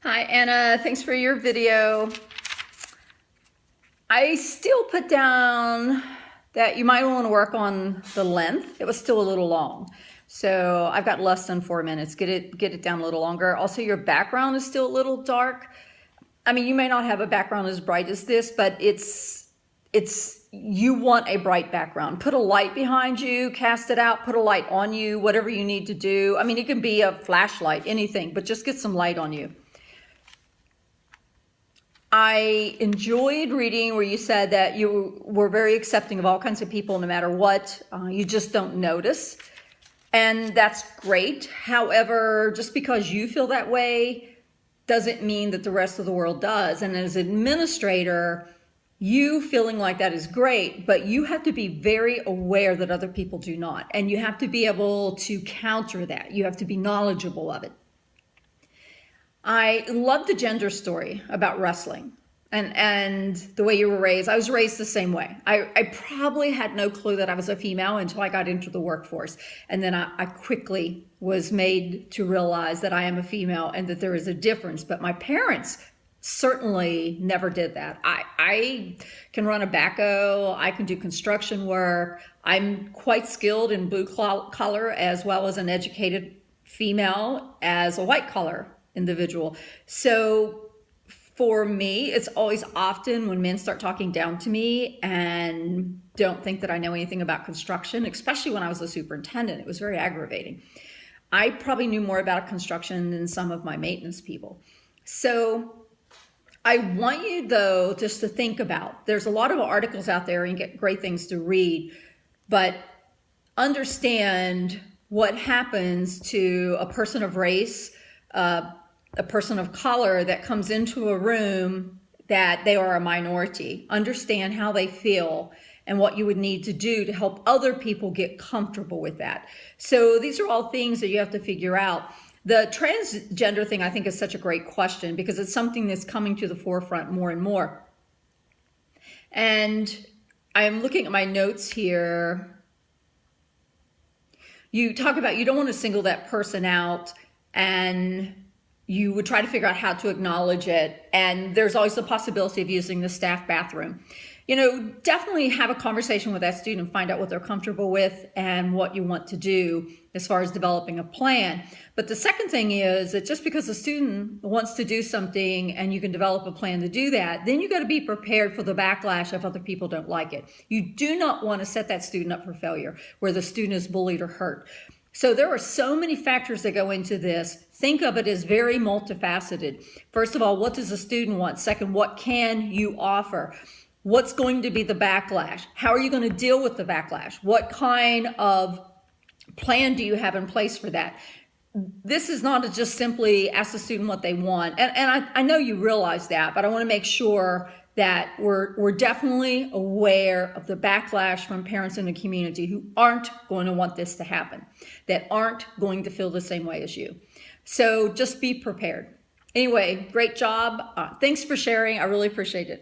Hi, Anna. Thanks for your video. I still put down that you might want to work on the length. It was still a little long. So I've got less than 4 minutes. Get it down a little longer. Also, your background is still a little dark. I mean, you may not have a background as bright as this, but you want a bright background. Put a light behind you, cast it out, put a light on you, whatever you need to do. I mean, it can be a flashlight, anything, but just get some light on you. I enjoyed reading where you said that you were very accepting of all kinds of people, no matter what. You just don't notice. And that's great. However, just because you feel that way doesn't mean that the rest of the world does. And as an administrator, you feeling like that is great, but you have to be very aware that other people do not. And you have to be able to counter that. You have to be knowledgeable of it. I love the gender story about wrestling and the way you were raised. I was raised the same way. I probably had no clue that I was a female until I got into the workforce. And then I quickly was made to realize that I am a female and that there is a difference. But my parents certainly never did that. I can run a backhoe. I can do construction work. I'm quite skilled in blue collar as well as an educated female as a white collar individual. So for me, it's always often when men start talking down to me and don't think that I know anything about construction, especially when I was a superintendent. It was very aggravating. I probably knew more about construction than some of my maintenance people. So I want you, though, just to think about, there's a lot of articles out there and you get great things to read, but understand what happens to a person of race, a person of color that comes into a room that they are a minority. Understand how they feel and what you would need to do to help other people get comfortable with that. So these are all things that you have to figure out. The transgender thing, I think, is such a great question because it's something that's coming to the forefront more and more. And I'm looking at my notes here. You talk about you don't want to single that person out, and you would try to figure out how to acknowledge it. And there's always the possibility of using the staff bathroom. You know, definitely have a conversation with that student and find out what they're comfortable with and what you want to do as far as developing a plan. But the second thing is that just because a student wants to do something and you can develop a plan to do that, then you got to be prepared for the backlash if other people don't like it. You do not want to set that student up for failure where the student is bullied or hurt. So there are so many factors that go into this. Think of it as very multifaceted. First of all, what does the student want? Second, what can you offer? What's going to be the backlash? How are you going to deal with the backlash? What kind of plan do you have in place for that? This is not to just simply ask the student what they want. And I know you realize that, but I want to make sure that we're definitely aware of the backlash from parents in the community who aren't going to want this to happen, that aren't going to feel the same way as you. So just be prepared. Anyway, great job. Thanks for sharing. I really appreciate it.